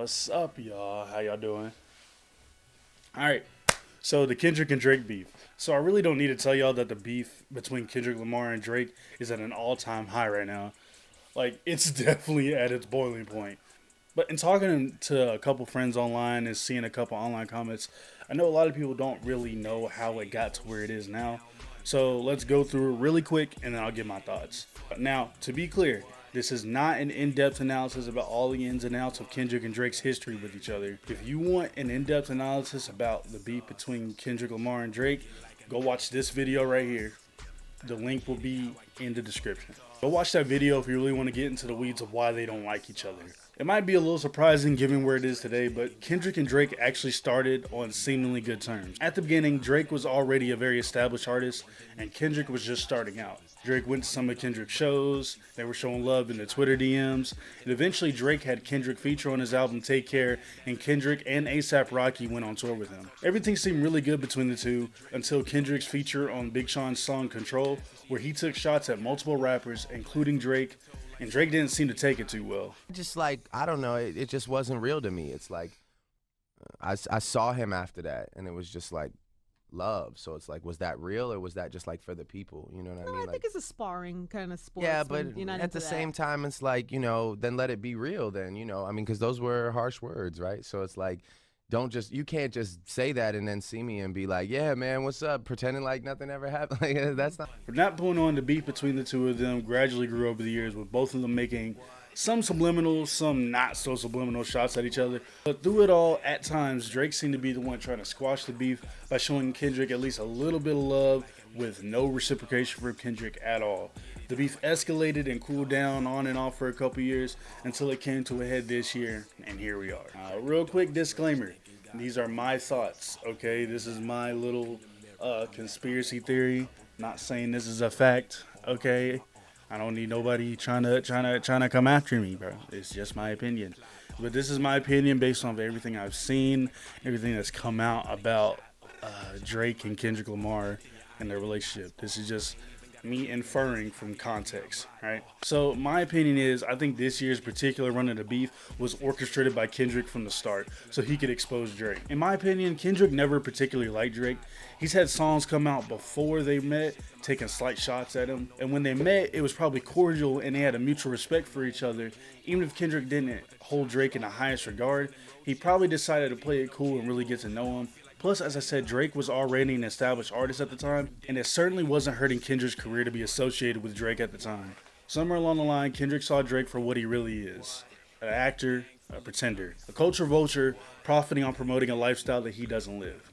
What's up, y'all? How y'all doing? All right. So the Kendrick and Drake beef. So I really don't need to tell y'all that the beef between Kendrick Lamar and Drake is at an all-time high right now. Like it's definitely at its boiling point. But in talking to a couple friends online and seeing a couple online comments, I know a lot of people don't really know how it got to where it is now. So let's go through it really quick and then I'll give my thoughts. Now, to be clear, this is not an in depth analysis about all the ins and outs of Kendrick and Drake's history with each other. If you want an in depth analysis about the beef between Kendrick Lamar and Drake, go watch this video right here. The link will be in the description. Go watch that video if you really want to get into the weeds of why they don't like each other. It might be a little surprising given where it is today, but Kendrick and Drake actually started on seemingly good terms. At the beginning, Drake was already a very established artist, and Kendrick was just starting out. Drake went to some of Kendrick's shows, they were showing love in the Twitter DMs, and eventually Drake had Kendrick feature on his album Take Care, and Kendrick and A$AP Rocky went on tour with him. Everything seemed really good between the two until Kendrick's feature on Big Sean's song Control, where he took shots at multiple rappers, including Drake, and Drake didn't seem to take it too well. Just like, I don't know, it just wasn't real to me. It's like, I saw him after that, and it was just like love. So it's like, was that real, or was that just like for the people? You know what I mean? I think it's a sparring kind of sport. Yeah, but at the same time, it's like, then let it be real then, I mean, because those were harsh words, right? So it's like, you can't just say that and then see me and be like, yeah, man, what's up? Pretending like nothing ever happened. Like, that's not. From that point on, the beef between the two of them gradually grew over the years, with both of them making some subliminal, some not so subliminal shots at each other. But through it all, at times, Drake seemed to be the one trying to squash the beef by showing Kendrick at least a little bit of love with no reciprocation from Kendrick at all. The beef escalated and cooled down on and off for a couple years until it came to a head this year, and here we are. Real quick disclaimer. These are my thoughts, okay? This is my little conspiracy theory. Not saying this is a fact, okay? I don't need nobody trying to come after me, bro. It's just my opinion. But this is my opinion based on everything I've seen, everything that's come out about Drake and Kendrick Lamar and their relationship. This is just me inferring from context, right? So my opinion is, I think this year's particular run of the beef was orchestrated by Kendrick from the start so he could expose Drake. In my opinion, Kendrick never particularly liked Drake. He's had songs come out before they met, taking slight shots at him. And when they met, it was probably cordial and they had a mutual respect for each other. Even if Kendrick didn't hold Drake in the highest regard, he probably decided to play it cool and really get to know him. Plus, as I said, Drake was already an established artist at the time, and it certainly wasn't hurting Kendrick's career to be associated with Drake at the time. Somewhere along the line, Kendrick saw Drake for what he really is: an actor, a pretender, a culture vulture, profiting on promoting a lifestyle that he doesn't live.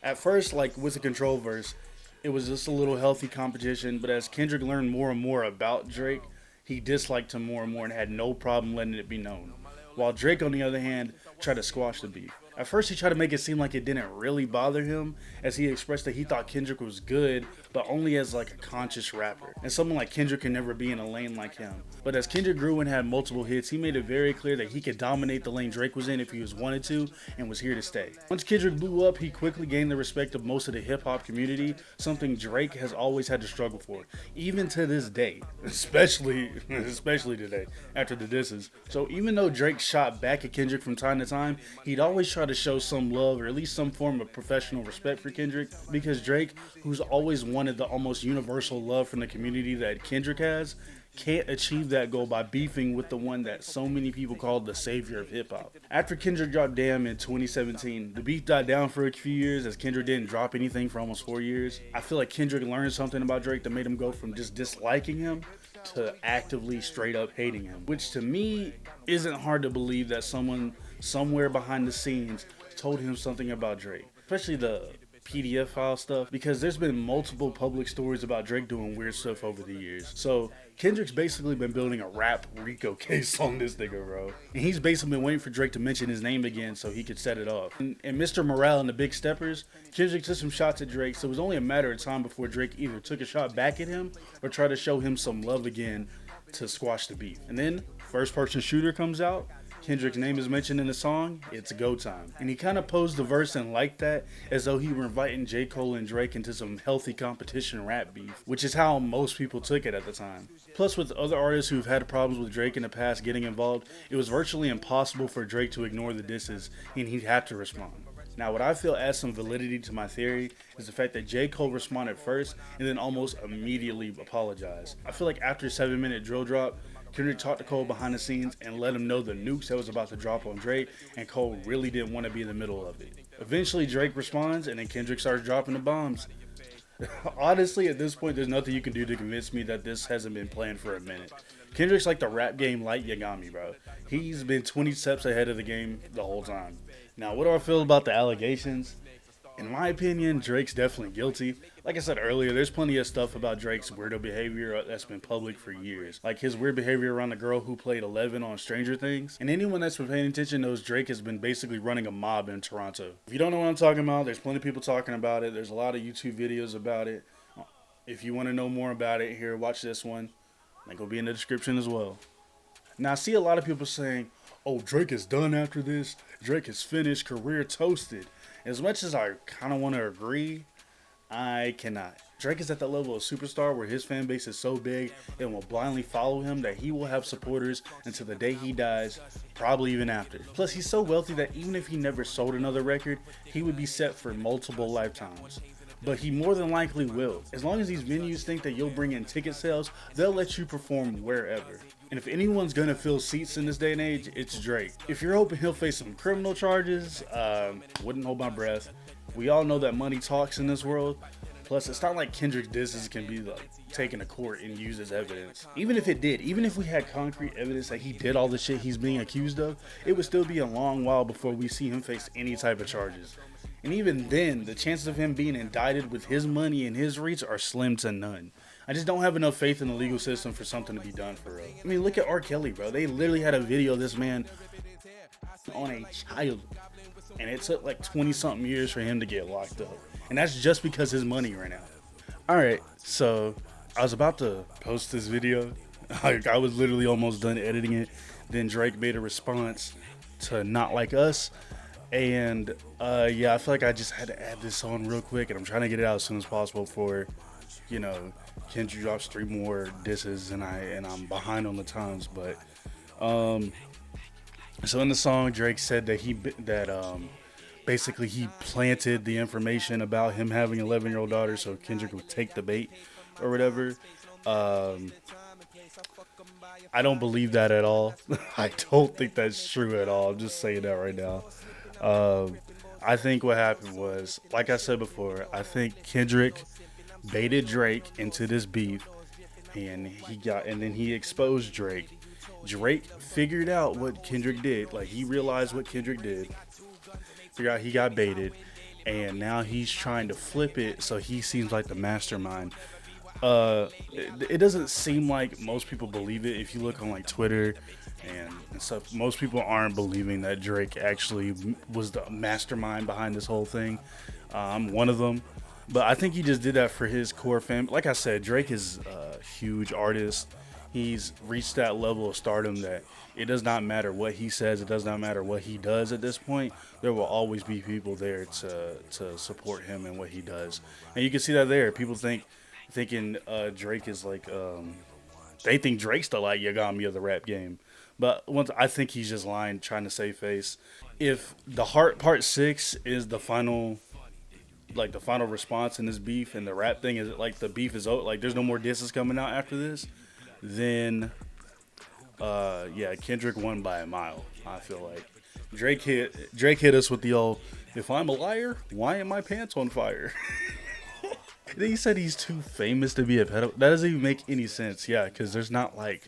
At first, like with the Control verse, it was just a little healthy competition, but as Kendrick learned more and more about Drake, he disliked him more and more and had no problem letting it be known. While Drake, on the other hand, tried to squash the beef. At first, he tried to make it seem like it didn't really bother him, as he expressed that he thought Kendrick was good, but only as like a conscious rapper. And someone like Kendrick can never be in a lane like him. But as Kendrick grew and had multiple hits, he made it very clear that he could dominate the lane Drake was in if he was wanted to, and was here to stay. Once Kendrick blew up, he quickly gained the respect of most of the hip-hop community, something Drake has always had to struggle for, even to this day, especially today, after the disses. So even though Drake shot back at Kendrick from time to time, he'd always try to show some love, or at least some form of professional respect for Kendrick, because Drake, who's always wanted the almost universal love from the community that Kendrick has, can't achieve that goal by beefing with the one that so many people call the savior of hip-hop. After Kendrick dropped Damn in 2017, the beef died down for a few years as Kendrick didn't drop anything for almost 4 years. I feel like Kendrick learned something about Drake that made him go from just disliking him to actively straight up hating him, which to me isn't hard to believe that someone somewhere behind the scenes told him something about Drake, especially the PDF file stuff, because there's been multiple public stories about Drake doing weird stuff over the years. So Kendrick's basically been building a rap RICO case on this nigga, bro. And he's basically been waiting for Drake to mention his name again so he could set it off. And Mr. Morale and the Big Steppers, Kendrick took some shots at Drake, so it was only a matter of time before Drake either took a shot back at him or tried to show him some love again to squash the beef. And then First Person Shooter comes out. Kendrick's name is mentioned in the song, it's go time. And he kind of posed the verse and liked that as though he were inviting J. Cole and Drake into some healthy competition rap beef, which is how most people took it at the time. Plus, with other artists who've had problems with Drake in the past getting involved, it was virtually impossible for Drake to ignore the disses, and he'd have to respond. Now, what I feel adds some validity to my theory is the fact that J. Cole responded first and then almost immediately apologized. I feel like after a 7-minute drill drop, Kendrick talked to Cole behind the scenes and let him know the nukes that was about to drop on Drake, and Cole really didn't want to be in the middle of it. Eventually, Drake responds, and then Kendrick starts dropping the bombs. Honestly, at this point, there's nothing you can do to convince me that this hasn't been planned for a minute. Kendrick's like the rap game light Yagami, bro. He's been 20 steps ahead of the game the whole time. Now, what do I feel about the allegations? In my opinion, Drake's definitely guilty. Like I said earlier, there's plenty of stuff about Drake's weirdo behavior that's been public for years. Like his weird behavior around the girl who played 11 on Stranger Things. And anyone that's been paying attention knows Drake has been basically running a mob in Toronto. If you don't know what I'm talking about, there's plenty of people talking about it. There's a lot of YouTube videos about it. If you want to know more about it, here, watch this one. Link will be in the description as well. Now, I see a lot of people saying, oh, Drake is done after this. Drake is finished, career toasted. As much as I kind of want to agree, I cannot. Drake is at that level of superstar where his fan base is so big and will blindly follow him that he will have supporters until the day he dies, probably even after. Plus, he's so wealthy that even if he never sold another record, he would be set for multiple lifetimes. But he more than likely will. As long as these venues think that you'll bring in ticket sales, they'll let you perform wherever. And if anyone's gonna fill seats in this day and age, it's Drake. If you're hoping he'll face some criminal charges, wouldn't hold my breath. We all know that money talks in this world. Plus, it's not like Kendrick disses can be like taken to court and used as evidence. Even if it did, even if we had concrete evidence that he did all the shit he's being accused of, it would still be a long while before we see him face any type of charges. And even then, the chances of him being indicted with his money and his reach are slim to none. I just don't have enough faith in the legal system for something to be done for real. I mean, look at R. Kelly, bro. They literally had a video of this man on a child. And it took like 20-something years for him to get locked up. And that's just because his money ran out. Alright, so I was about to post this video. I was literally almost done editing it. Then Drake made a response to Not Like Us. And yeah, I feel like I just had to add this on real quick, and I'm trying to get it out as soon as possible for, you know, Kendrick drops 3 more disses, and I'm behind on the times. But so in the song, Drake said that basically he planted the information about him having an 11-year-old daughter, so Kendrick would take the bait or whatever. I don't believe that at all. I don't think that's true at all. I'm just saying that right now. I think what happened was, like I said before, I think Kendrick baited Drake into this beef, and then he exposed Drake. Drake figured out what Kendrick did. Like, he realized what Kendrick did. Figured out he got baited, and now he's trying to flip it so he seems like the mastermind. It doesn't seem like most people believe it. If you look on like Twitter and stuff, most people aren't believing that Drake actually was the mastermind behind this whole thing. I'm one of them, but I think he just did that for his core fan. Like I said, Drake is a huge artist. He's reached that level of stardom that it does not matter what he says, it does not matter what he does at this point. There will always be people there to support him and what he does. And you can see that there. People thinking Drake is like, they think Drake's the like Yagami of the rap game. But I think he's just lying, trying to save face. If the Heart Part 6 is the final response in this beef, and the rap thing is like the beef is over, like there's no more disses coming out after this, then yeah, Kendrick won by a mile. I feel like Drake hit us with the old, if I'm a liar, why am my pants on fire? Then he said he's too famous to be a pedo. That doesn't even make any sense. Yeah, because there's not a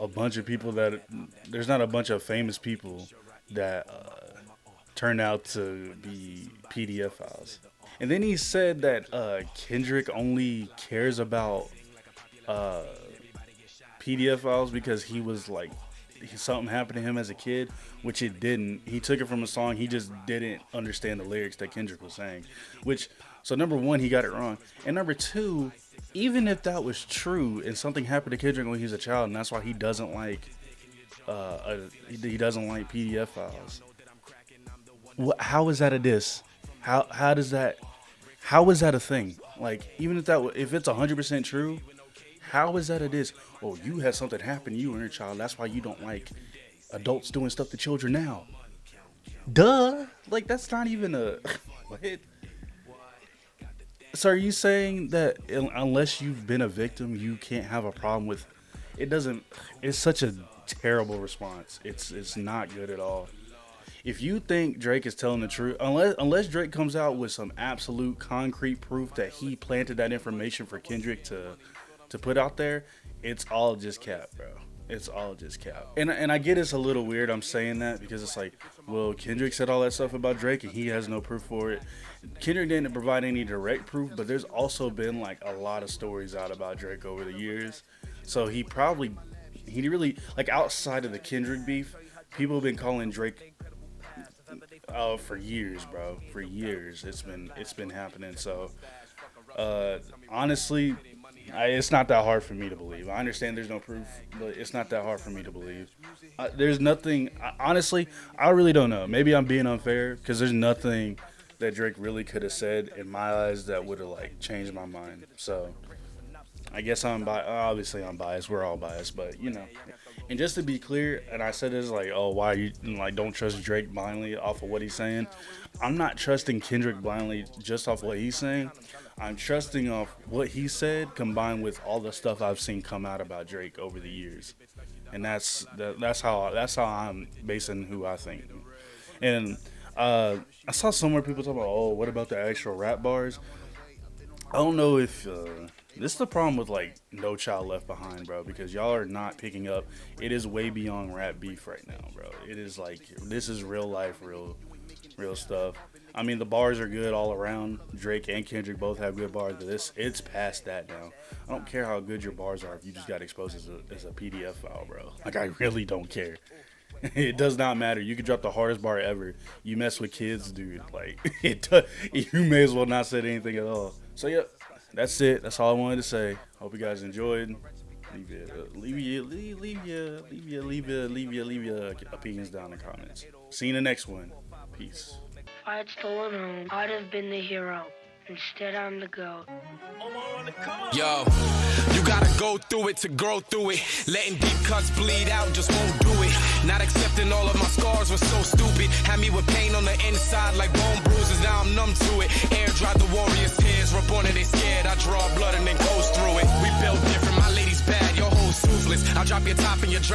bunch of famous people that turned out to be PDF files. And then he said that Kendrick only cares about PDF files because he was like, something happened to him as a kid, which it didn't. He took it from a song. He just didn't understand the lyrics that Kendrick was saying, so number one, he got it wrong. And number two, even if that was true and something happened to Kendrick when he was a child, and that's why he doesn't like he doesn't like PDF files. How is that a diss? How does that? How is that a thing? Like, even if it's 100% true, how is that a diss? Oh, you had something happen to you and your child. That's why you don't like adults doing stuff to children now. Duh. Like, that's not even a. What? So are you saying that unless you've been a victim, you can't have a problem with? It doesn't. It's such a terrible response. It's not good at all. If you think Drake is telling the truth, unless Drake comes out with some absolute concrete proof that he planted that information for Kendrick to put out there, it's all just cap, bro. It's all just cap. And I get it's a little weird I'm saying that because it's like, well, Kendrick said all that stuff about Drake and he has no proof for it. Kendrick didn't provide any direct proof, but there's also been like a lot of stories out about Drake over the years. So he really, like, outside of the Kendrick beef, people have been calling Drake for years, bro. For years, it's been happening. So, honestly, it's not that hard for me to believe. I understand there's no proof, but it's not that hard for me to believe. There's nothing. Honestly, I really don't know. Maybe I'm being unfair because there's nothing that Drake really could have said in my eyes that would have like changed my mind. So, I guess I'm biased. Obviously, I'm biased. We're all biased, but you know. And just to be clear, and I said this like, oh, why you like don't trust Drake blindly off of what he's saying. I'm not trusting Kendrick blindly just off what he's saying. I'm trusting off what he said combined with all the stuff I've seen come out about Drake over the years, and that's how I'm basing who I think. And I saw somewhere people talking about, oh, what about the actual rap bars? I don't know if this is the problem with like No Child Left Behind, bro, because y'all are not picking up. It is way beyond rap beef right now, bro. It is like, this is real life, real stuff. I mean, the bars are good all around. Drake and Kendrick both have good bars, but it's past that now. I don't care how good your bars are if you just got exposed as a PDF file, bro. Like, I really don't care. It does not matter. You could drop the hardest bar ever. You mess with kids, dude. Like, you may as well not say anything at all. So, yeah, that's it. That's all I wanted to say. Hope you guys enjoyed. Leave your opinions down in the comments. See you in the next one. Peace. If I had stolen home, I'd have been the hero. Instead, I'm the goat. Yo, you gotta go through it to grow through it. Letting deep cuts bleed out just won't do it. Not accepting all of my scars was so stupid. Had me with pain on the inside like bone bruises. Now I'm numb to it. Air dry the warriors' tears. Reborn and they scared. I draw blood and then goes through it. We built different. My lady's bad. Your hoe's toothless. I'll drop your top and your drop.